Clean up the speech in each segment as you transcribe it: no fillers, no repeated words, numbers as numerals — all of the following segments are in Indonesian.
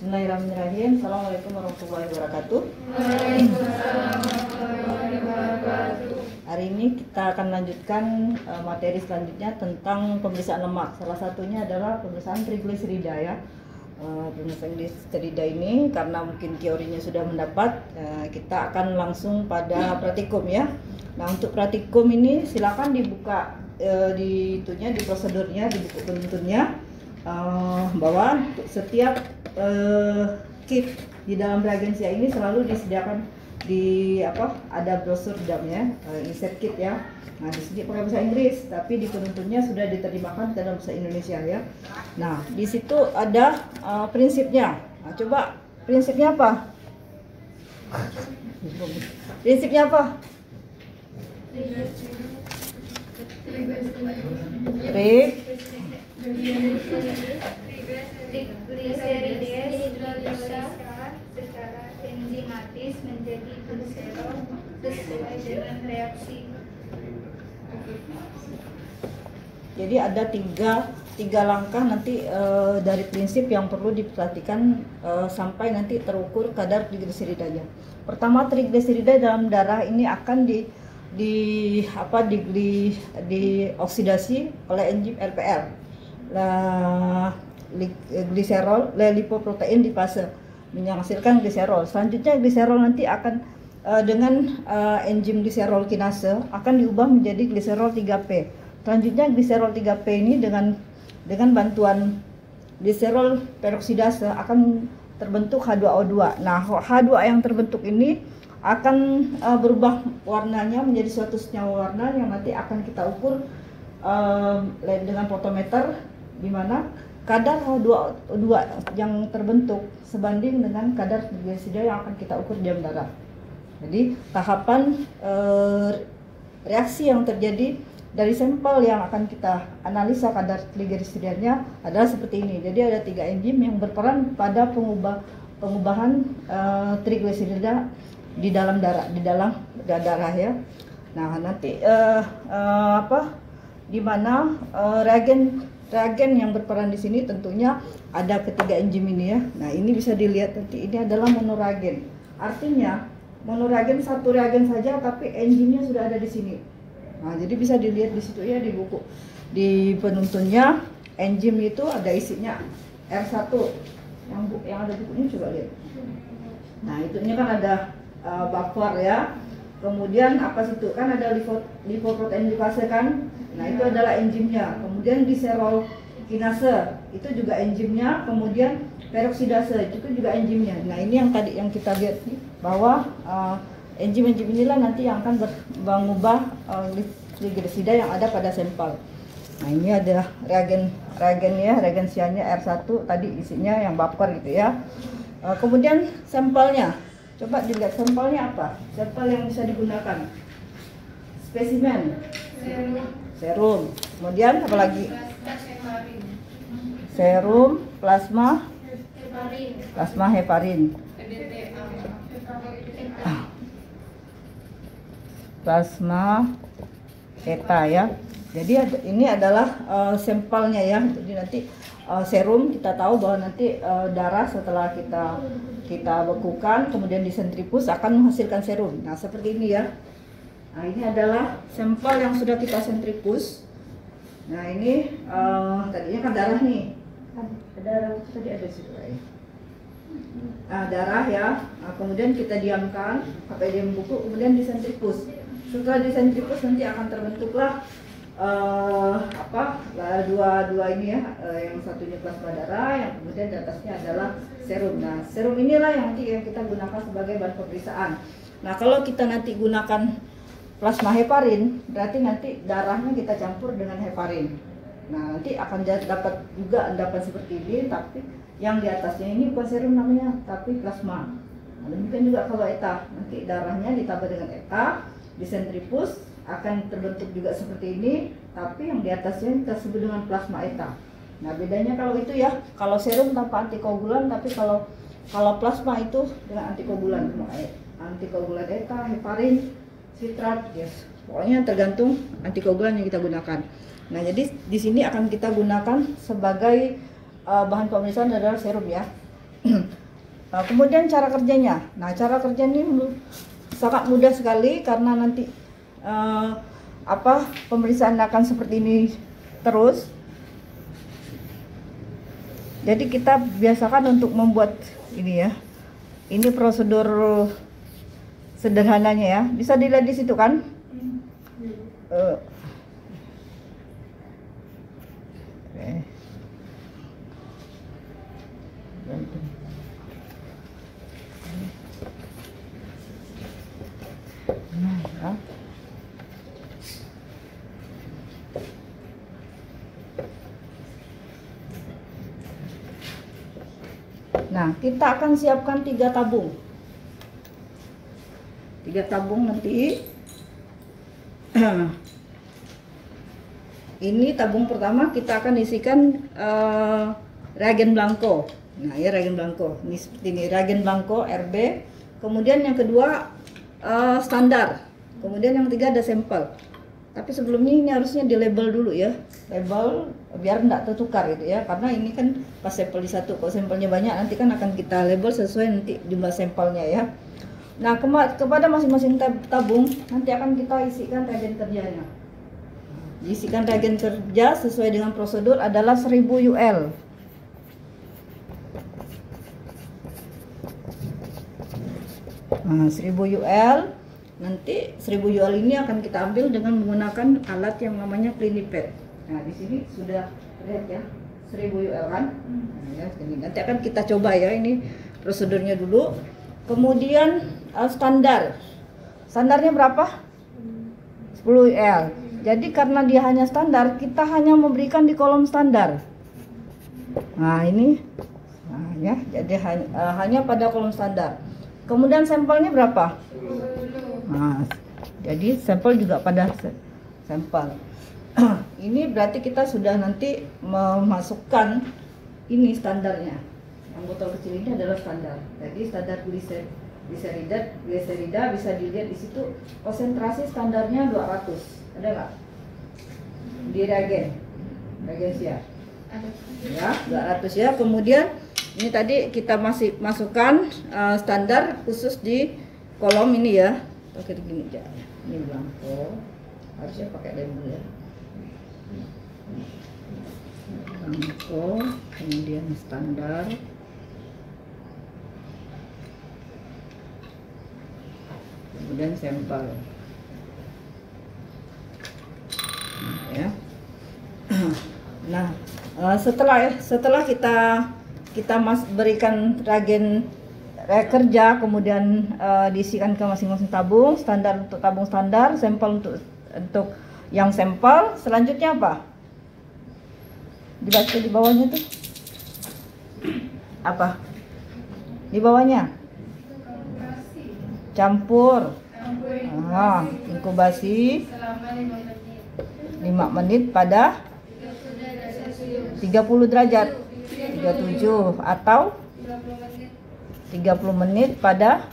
Bismillahirrahmanirrahim. Assalamualaikum warahmatullahi wabarakatuh. Hari ini kita akan lanjutkan materi selanjutnya tentang pemeriksaan lemak. Salah satunya adalah pemeriksaan trigliserida ya. Pemeriksaan trigliserida ini karena mungkin teorinya sudah mendapat, kita akan langsung pada praktikum ya. Nah, untuk praktikum ini silakan dibuka di prosedurnya, di buku penuntunnya, bahwa setiap kit di dalam reagensia ini selalu disediakan ada brosur dalamnya, insert kit ya. Nah, di sini pakai bahasa Inggris, tapi di penuntunnya sudah diterjemahkan ke dalam bahasa Indonesia ya. Nah, di situ ada prinsipnya. Nah, coba prinsipnya apa? Prinsipnya apa? Secara enzimatis menjadi gliserol sesuai dengan reaksi. Jadi ada tiga langkah nanti dari prinsip yang perlu diperhatikan sampai nanti terukur kadar trigliseridanya. Pertama, trigliserida dalam darah ini akan dioksidasi oleh enzim LPR, gliserol lipoprotein lipase, menghasilkan gliserol. Selanjutnya gliserol nanti akan dengan enzim gliserol kinase akan diubah menjadi gliserol 3P. Selanjutnya gliserol 3P ini dengan bantuan gliserol peroksidase akan terbentuk H2O2. Nah, H2 yang terbentuk ini akan berubah warnanya menjadi suatu senyawa warna yang nanti akan kita ukur dengan fotometer, di mana kadar H2O2 yang terbentuk sebanding dengan kadar trigliserida yang akan kita ukur di dalam darah. Jadi tahapan reaksi yang terjadi dari sampel yang akan kita analisa kadar trigliseridanya adalah seperti ini. Jadi ada 3 enzim yang berperan pada pengubahan trigliserida di dalam darah ya. Nah, nanti di mana reagen yang berperan di sini tentunya ada ketiga enzim ini ya. Nah, ini bisa dilihat nanti ini adalah monoreagen. Artinya monoreagen satu reagen saja tapi enzimnya sudah ada di sini. Nah, jadi bisa dilihat di situ ya, di buku di penuntunnya enzim itu ada isinya R1 yang ada bukunya, coba lihat. Nah, ini kan ada buffer ya. Kemudian apa situ kan ada lipoprotein lipase kan. Nah, itu adalah enzimnya. Kemudian gliserol kinase itu juga enzimnya. Kemudian peroksidase itu juga enzimnya. Nah, ini yang tadi yang kita lihat nih, bahwa enzim-enzim inilah nanti yang akan mengubah trigliserida yang ada pada sampel. Nah, ini ada reagensianya R1 tadi isinya yang buffer gitu ya. Kemudian sampelnya, coba dilihat sampelnya apa? Sampel yang bisa digunakan, spesimen, serum. Kemudian apa lagi? Serum, plasma heparin, plasma eta ya. Jadi ini adalah sampelnya ya. Jadi nanti serum kita tahu bahwa nanti darah setelah kita bekukan kemudian disentrifus akan menghasilkan serum. Nah, seperti ini ya. Nah, ini adalah sampel yang sudah kita sentrifus. Nah, ini tadinya kan darah nih. Darah tadi ada situ ya. Nah, darah ya. Nah, kemudian kita diamkan pakai diam buku, kemudian disentrifus. Setelah disentrifus nanti akan terbentuklah dua ini ya, yang satunya plasma darah, yang kemudian di atasnya adalah serum. Nah, serum inilah yang nanti yang kita gunakan sebagai bahan pemeriksaan. Nah, kalau kita nanti gunakan plasma heparin, berarti nanti darahnya kita campur dengan heparin. Nah, nanti akan dapat seperti ini, tapi yang di atasnya ini bukan serum namanya, tapi plasma. Nah, demikian juga kalau eta, nanti darahnya ditambah dengan eta, disentrifus akan terbentuk juga seperti ini, tapi yang di atasnya kita sebut dengan plasma eta. Nah, bedanya kalau itu ya, kalau serum tanpa antikoagulan, tapi kalau plasma itu dengan antikoagulan, antikoagulan eta, heparin, sitrat, yes. Pokoknya tergantung antikoagulan yang kita gunakan. Nah, jadi di sini akan kita gunakan sebagai bahan pemeriksaan adalah serum ya. Nah, kemudian cara kerjanya. Nah, cara kerja ini sangat mudah sekali karena nanti pemeriksaan akan seperti ini terus. Jadi kita biasakan untuk membuat ini ya. Ini prosedur sederhananya ya. Bisa dilihat di situ kan? Nah, kita akan siapkan 3 tabung. 3 tabung nanti. Ini tabung pertama kita akan isikan reagen blanco. Nah, ya reagen blanco. Ini seperti ini, reagen blanco RB. Kemudian yang kedua standar. Kemudian yang ketiga ada sampel. Tapi sebelumnya ini harusnya di label dulu ya, label biar enggak tertukar gitu ya, karena ini kan pas sampel di satu, kalau sampelnya banyak nanti kan akan kita label sesuai nanti jumlah sampelnya ya. Nah, kepada masing-masing tabung nanti akan kita isikan reagen kerjanya. Diisikan reagen kerja sesuai dengan prosedur adalah 1000 UL. Nah, 1000 UL. Nanti 1000 UL ini akan kita ambil dengan menggunakan alat yang namanya Clinipad. Nah, di sini sudah lihat ya, 1000 UL kan. Nah, ya, nanti akan kita coba ya, ini prosedurnya dulu. Kemudian standar. Standarnya berapa? 10 UL. Jadi karena dia hanya standar, kita hanya memberikan di kolom standar. Nah, ini. Nah, ya, jadi hanya pada kolom standar. Kemudian sampelnya berapa? Nah, jadi sampel juga pada sampel. Ini berarti kita sudah nanti memasukkan ini standarnya. Yang botol kecil ini adalah standar. Jadi standar gliserida bisa dilihat di situ, konsentrasi standarnya 200. Ada nggak? Di reagen siap. Ya, 200 ya. Kemudian ini tadi kita masih masukkan standar khusus di kolom ini ya. Oke, gini aja. Ini blanco. Harusnya pakai label ya. Blanco, kemudian standar. Kemudian sampel. Ya. Nah, setelah kita berikan reagen kerja, kemudian diisikan ke masing-masing tabung, standar untuk tabung standar, sampel untuk yang sampel. Selanjutnya apa? Dibaca di bawahnya tuh apa? Di bawahnya campur, inkubasi selama 5 menit pada 30 derajat, 37 atau 30 menit pada.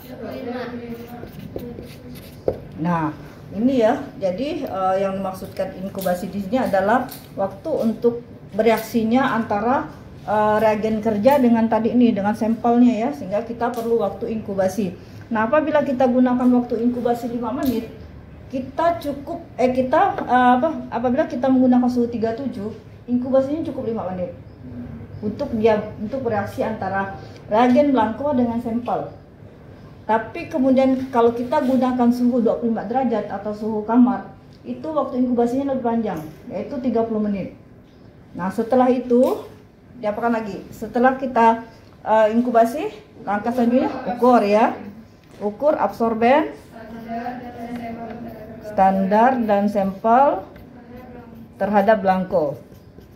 Nah, ini ya. Jadi yang dimaksudkan inkubasi di sini adalah waktu untuk bereaksinya antara reagen kerja dengan tadi ini, dengan sampelnya ya, sehingga kita perlu waktu inkubasi. Nah, apabila kita gunakan waktu inkubasi 5 menit, kita cukup apabila kita menggunakan suhu 37, inkubasinya cukup 5 menit. Untuk bereaksi antara reagen blanco dengan sampel. Tapi kemudian kalau kita gunakan suhu 25 derajat atau suhu kamar, itu waktu inkubasinya lebih panjang, yaitu 30 menit. Nah, setelah itu diapakan lagi? Setelah kita inkubasi, langkah selanjutnya ukur ya. Ukur absorben, standar dan sampel terhadap blanco.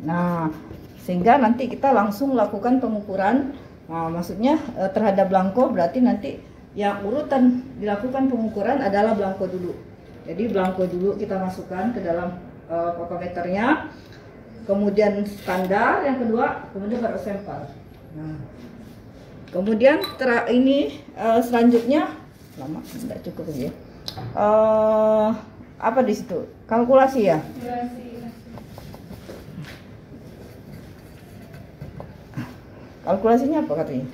Nah, sehingga nanti kita langsung lakukan pengukuran. Nah, maksudnya terhadap blanco berarti nanti yang urutan dilakukan pengukuran adalah blanco dulu. Jadi blanco dulu kita masukkan ke dalam fotometernya, kemudian standar yang kedua, kemudian baru sampel. Nah, kemudian selanjutnya lama tidak cukup ya. Apa di situ? Kalkulasi ya? Kalkulasinya apa katanya?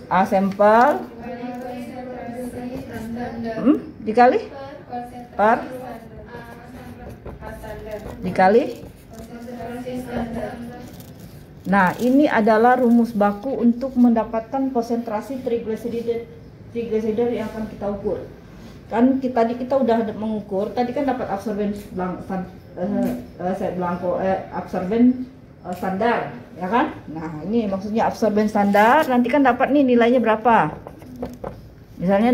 A sampel dikali per dikali. Nah, ini adalah rumus baku untuk mendapatkan konsentrasi trigliserida yang akan kita ukur. Kan tadi kita udah mengukur, tadi kan dapat absorben absorben standar, ya kan? Nah, ini maksudnya absorben standar, nanti kan dapat nih nilainya berapa. Misalnya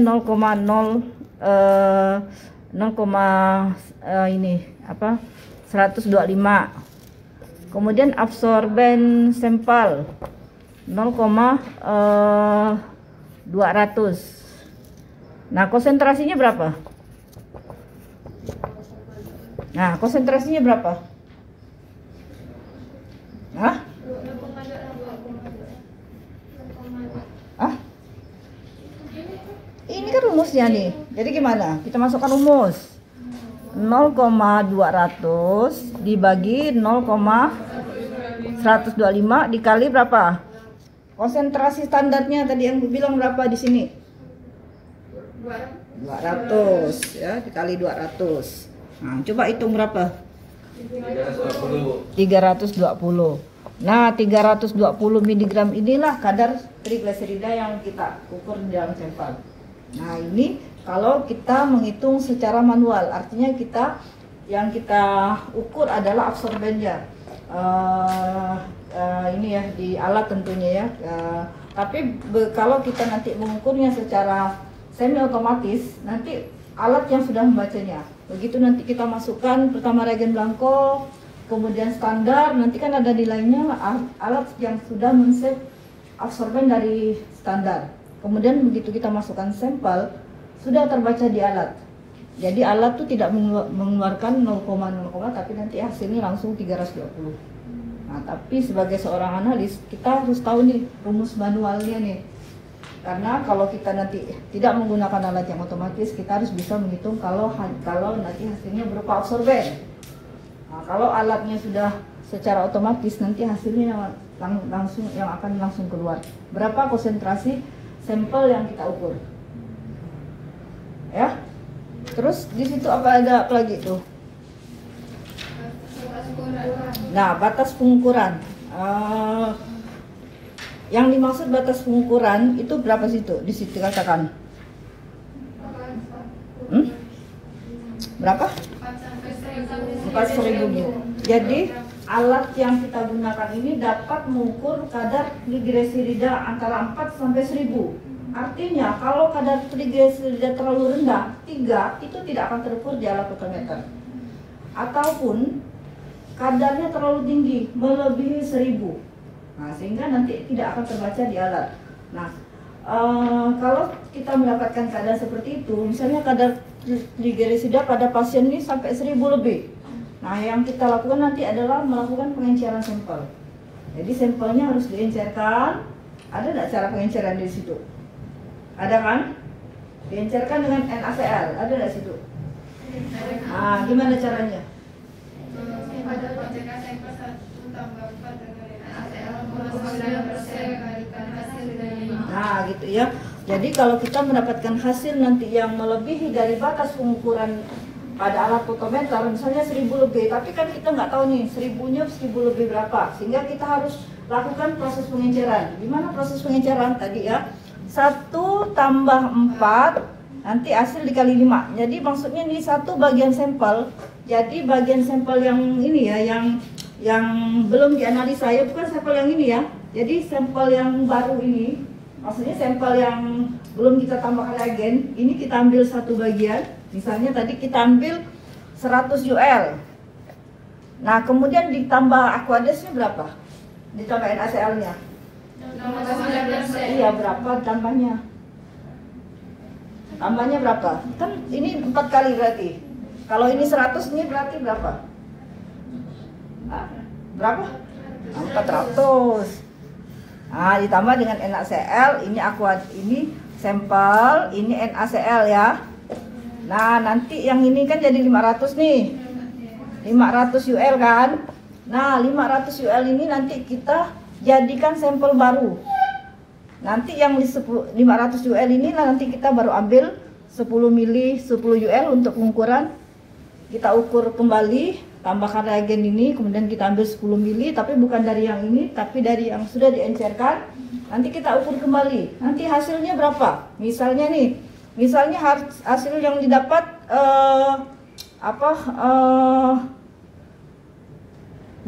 125. Kemudian absorben sampel 0,200. Nah, konsentrasinya berapa? Nah, konsentrasinya berapa? Hah? Ini kan rumusnya nih. Jadi gimana? Kita masukkan rumus. 0,200 dibagi 0,125 dikali berapa? Konsentrasi standarnya tadi yang bilang berapa di sini? 200 ya, dikali 200. Nah, coba hitung berapa? 320. Nah, 320 mg inilah kadar trigliserida yang kita ukur di dalam sampel. Nah, ini kalau kita menghitung secara manual, artinya yang kita ukur adalah absorbennya. Ini ya di alat tentunya ya. Tapi kalau kita nanti mengukurnya secara semi otomatis, nanti alat yang sudah membacanya. Begitu nanti kita masukkan pertama reagen blanko, kemudian standar, nanti kan ada nilainya alat yang sudah men-save absorben dari standar. Kemudian begitu kita masukkan sampel, sudah terbaca di alat. Jadi alat tuh tidak mengeluarkan 0,0, tapi nanti hasilnya langsung 320. Nah, tapi sebagai seorang analis, kita harus tahu nih rumus manualnya nih. Karena kalau kita nanti tidak menggunakan alat yang otomatis, kita harus bisa menghitung kalau nanti hasilnya berupa absorben. Nah, kalau alatnya sudah secara otomatis, nanti hasilnya yang akan langsung keluar. Berapa konsentrasi sampel yang kita ukur? Ya. Terus di situ ada apa lagi tuh? Nah, batas pengukuran. Yang dimaksud batas pengukuran itu berapa situ? Di situ katakan. Berapa? 4.000. Jadi alat yang kita gunakan ini dapat mengukur kadar trigliserida antara 4 sampai 1.000. Artinya kalau kadar trigliserida terlalu rendah, 3, itu tidak akan terukur di alat fotometer. Ataupun kadarnya terlalu tinggi, melebihi 1.000. Nah, sehingga nanti tidak akan terbaca di alat. Nah, kalau kita mendapatkan kadar seperti itu, misalnya kadar trigliserida pada pasien ini sampai 1.000 lebih. Nah, yang kita lakukan nanti adalah melakukan pengenceran sampel. Jadi sampelnya harus diencerkan. Ada nggak cara pengenceran di situ? Ada kan? Diencerkan dengan NaCl. Ada nggak situ? Nah, gimana caranya? Nah, gitu ya. Jadi kalau kita mendapatkan hasil nanti yang melebihi dari batas pengukuran pada alat fotometer, misalnya 1.000 lebih, tapi kan kita nggak tahu nih 1.000-nya 1.000 lebih berapa, sehingga kita harus lakukan proses pengenceran. Gimana proses pengenceran tadi ya? 1 tambah 4 nanti hasil dikali 5. Jadi maksudnya ini 1 bagian sampel. Jadi bagian sampel yang ini ya, yang belum dianalisa ya, bukan sampel yang ini ya. Jadi sampel yang baru ini, maksudnya sampel yang belum kita tambahkan reagen, ini kita ambil 1 bagian. Misalnya tadi kita ambil 100 UL. Nah, kemudian ditambah aqueousnya berapa? Ditambah NaCl-nya. Iya, berapa tambahnya? Tambahnya berapa? Kan ini 4 kali berarti. Kalau ini 100, ini berarti berapa? Berapa? 400. Nah, ditambah dengan NaCl, ini ini sampel, ini NaCl ya. Nah, nanti yang ini kan jadi 500 nih. 500 UL kan? Nah, 500 UL ini nanti kita jadikan sampel baru. Nanti yang 500 UL ini nanti kita baru ambil 10 mili 10 UL untuk pengukuran. Kita ukur kembali, tambahkan reagen ini, kemudian kita ambil 10 mili, tapi bukan dari yang ini, tapi dari yang sudah diencerkan. Nanti kita ukur kembali. Nanti hasilnya berapa? Misalnya nih, misalnya hasil yang didapat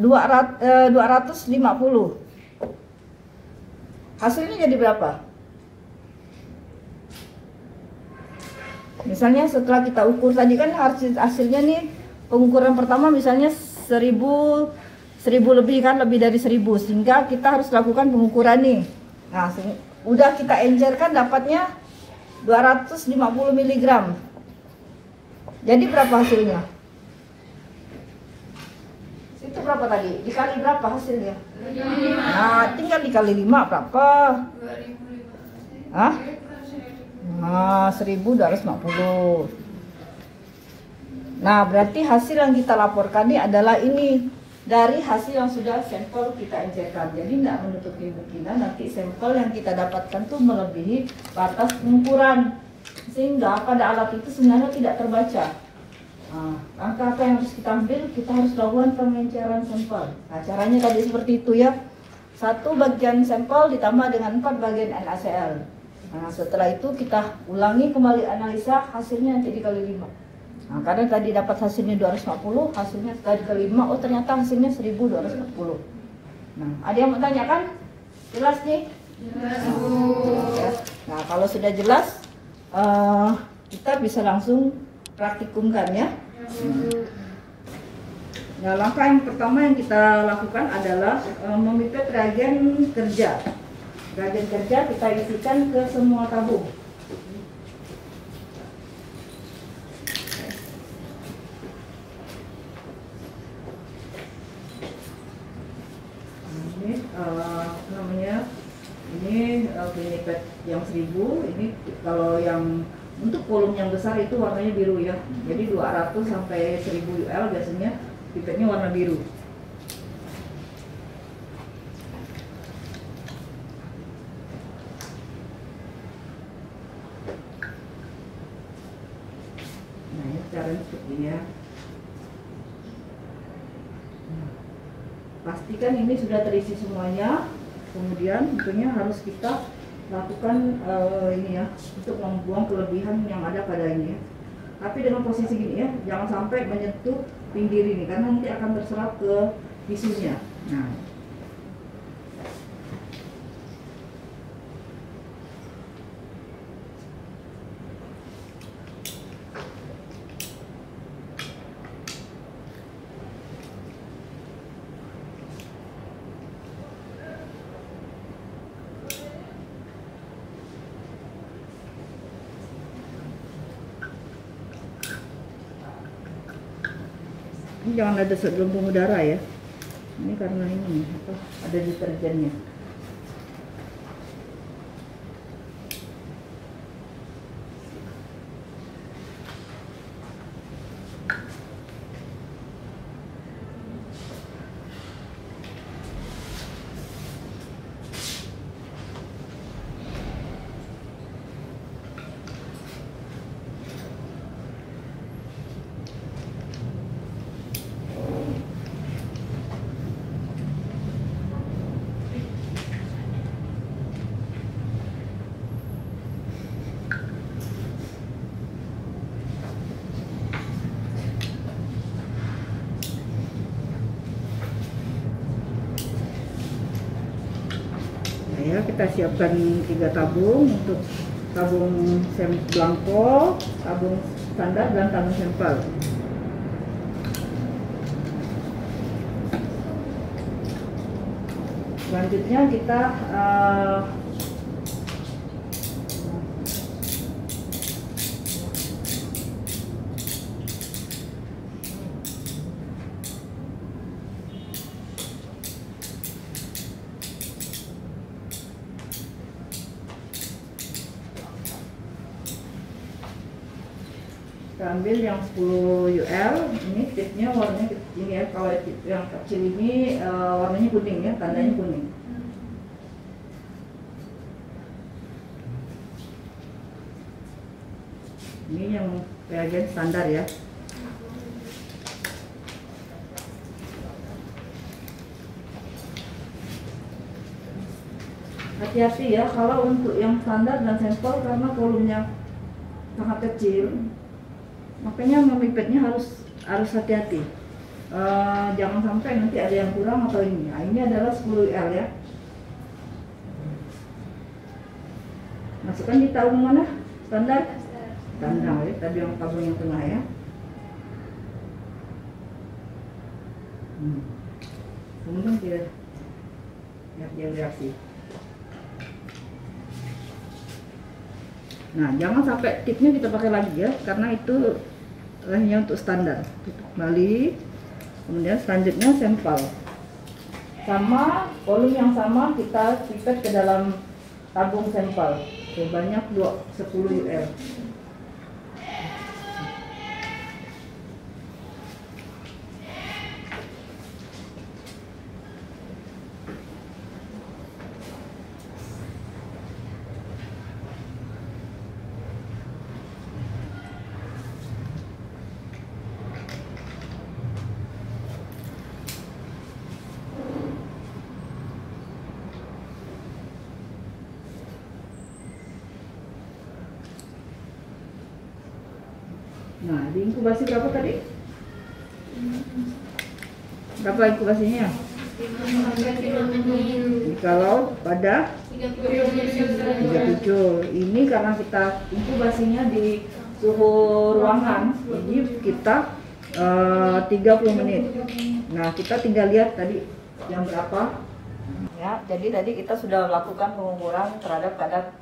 250. Hasilnya jadi berapa? Misalnya setelah kita ukur tadi kan hasilnya nih, pengukuran pertama misalnya 1000 lebih kan, lebih dari 1000, sehingga kita harus lakukan pengukuran nih. Nah, udah kita encerkan dapatnya 250 mg. Jadi berapa hasilnya? Itu berapa tadi? Dikali berapa hasilnya? Nah, tinggal dikali 5 berapa? Hah? Nah, 1250. Nah, berarti hasil yang kita laporkan ini adalah ini dari hasil yang sudah sampel kita encerkan. Jadi tidak menutup kemungkinan nanti sampel yang kita dapatkan tuh melebihi batas pengukuran, sehingga pada alat itu sebenarnya tidak terbaca. Nah, langkah apa yang harus kita ambil? Kita harus lakukan pengenceran sampel. Nah, caranya tadi seperti itu ya. 1 bagian sampel ditambah dengan 4 bagian NaCl. Nah, setelah itu kita ulangi kembali analisa, hasilnya nanti dikali 5. Nah, karena tadi dapat hasilnya 250, hasilnya setelah dikali 5, oh ternyata hasilnya 1240. Nah, ada yang mau tanyakan? Jelas nih? Jelas. Ya. Nah, kalau sudah jelas, kita bisa langsung praktikumkan ya. Nah, langkah yang pertama yang kita lakukan adalah memipet reagen kerja. Reagen kerja kita isikan ke semua tabung. Ini penipet yang 1000. Ini kalau yang untuk volume yang besar itu warnanya biru ya. Jadi 200 sampai 1000 UL biasanya pipetnya warna biru. Nah, ini caranya seperti ini ya. Pastikan ini sudah terisi semuanya. Kemudian tentunya harus kita lakukan ini ya, untuk membuang kelebihan yang ada pada ini ya. Tapi dengan posisi gini ya, jangan sampai menyentuh pinggir ini karena nanti akan terserap ke tisunya. Nah, ini jangan ada gelembung udara ya. Ini karena ini ada deterjennya. Ya, kita siapkan 3 tabung untuk tabung blanko, tabung standar dan tabung sampel. Selanjutnya kita ambil yang 10 UL. Ini tipnya warnanya ini ya, kalau yang kecil ini warnanya kuning ya, tandanya kuning. Ini yang reagen standar ya. Hati-hati ya kalau untuk yang standar dan sampel karena volumenya sangat kecil, makanya memipetnya harus hati-hati. Jangan sampai nanti ada yang kurang atau ini. Nah, ini adalah 10 ml ya. Masukkan di tabung mana? Standar? Standar ya, tadi yang tabung yang tengah ya. Kemudian dia reaksi. Nah, jangan sampai tipnya kita pakai lagi ya, karena itu hanya untuk standar. Tutup kembali. Kemudian selanjutnya sampel. Sama volume yang sama kita pipet ke dalam tabung sampel sebanyak 10 ml. Nah, di inkubasi berapa tadi? Berapa inkubasinya? Kalau pada 37. Ini karena kita inkubasinya di suhu ruangan, jadi kita 30 menit. Nah, kita tinggal lihat tadi jam berapa. Ya, jadi tadi kita sudah melakukan pengukuran terhadap kadar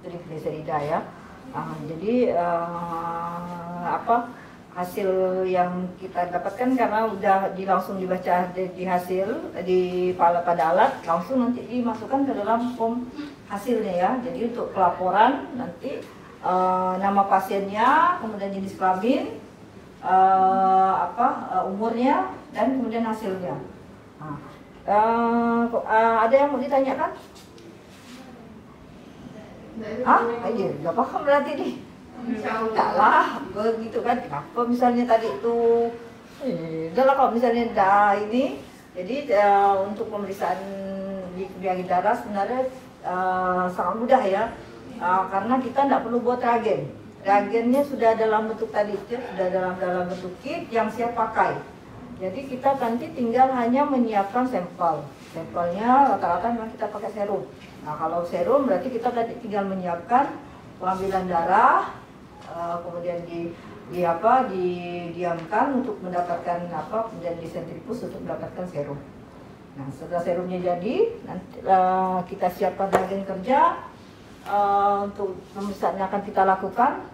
trigliserida ya. Jadi hasil yang kita dapatkan karena udah langsung dibaca di hasil pada alat, langsung nanti dimasukkan ke dalam form hasilnya ya. Jadi untuk pelaporan nanti nama pasiennya, kemudian jenis kelamin, umurnya, dan kemudian hasilnya. Ada yang mau ditanyakan? Iya, nggak paham berarti nih. Enggak lah, begitu kan. Kenapa misalnya tadi itu? Udah lah kalau misalnya ini. Jadi untuk pemeriksaan di penyakit darah sebenarnya sangat mudah ya. Karena kita nggak perlu buat reagen. Reagennya sudah dalam bentuk tadi, sudah dalam bentuk kit yang siap pakai. Jadi kita nanti tinggal hanya menyiapkan sampel. Sampelnya rata-rata memang kita pakai serum. Nah, kalau serum berarti kita tadi tinggal menyiapkan pengambilan darah, kemudian didiamkan untuk mendapatkan kemudian disentrifus untuk mendapatkan serum. Nah, setelah serumnya jadi, nanti kita siapkan reagen kerja untuk pemeriksaan yang akan kita lakukan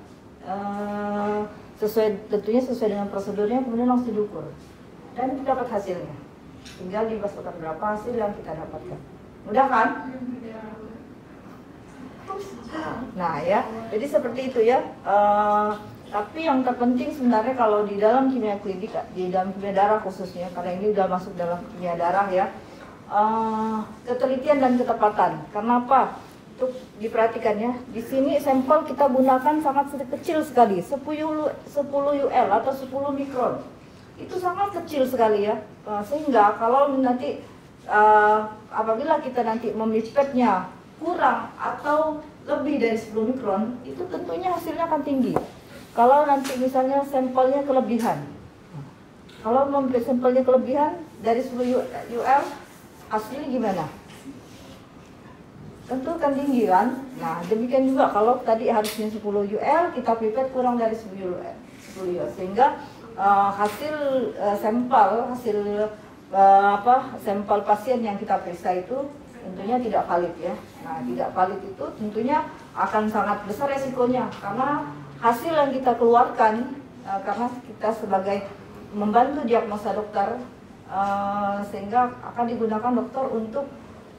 tentunya sesuai dengan prosedurnya, kemudian langsung diukur dan kita dapat hasilnya. Tinggal dimasukkan berapa hasil yang kita dapatkan. Mudah kan? Nah ya, jadi seperti itu ya. Tapi yang terpenting sebenarnya kalau di dalam kimia klinik, di dalam kimia darah khususnya, karena ini udah masuk dalam kimia darah ya, ketelitian dan ketepatan. Karena apa? Untuk diperhatikan ya, di sini sampel kita gunakan sangat kecil sekali, 10 UL atau 10 mikron. Itu sangat kecil sekali ya, sehingga kalau nanti apabila kita nanti memipetnya kurang atau lebih dari 10 mikron, itu tentunya hasilnya akan tinggi. Kalau nanti misalnya sampelnya kelebihan, kalau memipet sampelnya kelebihan dari 10 UL, hasilnya gimana? Tentu akan tinggi kan? Nah, demikian juga kalau tadi harusnya 10 UL, kita pipet kurang dari 10 UL, sehingga hasil sampel pasien yang kita periksa itu tentunya tidak valid ya. Nah, tidak valid itu tentunya akan sangat besar resikonya karena hasil yang kita keluarkan karena kita sebagai membantu diagnosa dokter sehingga akan digunakan dokter untuk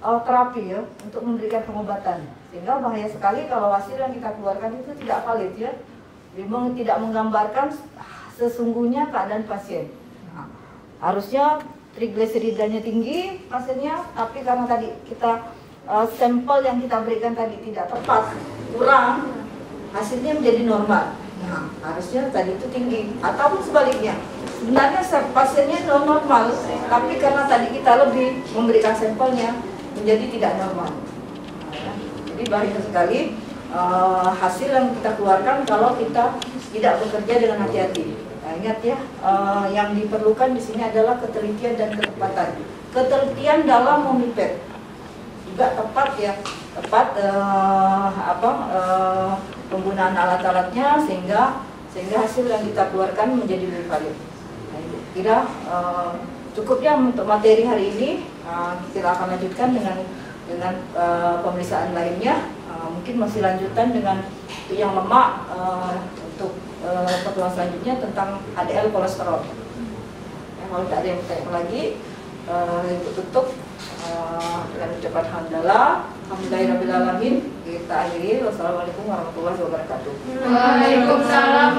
terapi ya, untuk memberikan pengobatan. Sehingga bahaya sekali kalau hasil yang kita keluarkan itu tidak valid ya. Memang tidak menggambarkan sesungguhnya keadaan pasien. Nah, harusnya trigliseridanya tinggi pasiennya, tapi karena tadi kita sampel yang kita berikan tadi tidak tepat, kurang, hasilnya menjadi normal. Nah, harusnya tadi itu tinggi, ataupun sebaliknya. Sebenarnya pasiennya normal, tapi karena tadi kita lebih memberikan sampelnya menjadi tidak normal. Nah, jadi bahaya sekali hasil yang kita keluarkan kalau kita tidak bekerja dengan hati-hati. Nah, ingat ya, yang diperlukan di sini adalah ketelitian dan ketepatan. Ketelitian dalam memipet juga tepat ya, tepat penggunaan alat-alatnya sehingga hasil yang kita keluarkan menjadi lebih valid. Nah, itu kira cukup ya untuk materi hari ini. Kita akan lanjutkan dengan pemeriksaan lainnya. Mungkin masih lanjutan dengan yang lemak untuk pertemuan selanjutnya tentang HDL kolesterol. Ya, kalau tak ada yang bertanya lagi, untuk tutup dengan ucapan hamdalah, alhamdulillahirabbil alamin. Kita akhiri. Wassalamualaikum warahmatullahi wabarakatuh. Waalaikumsalam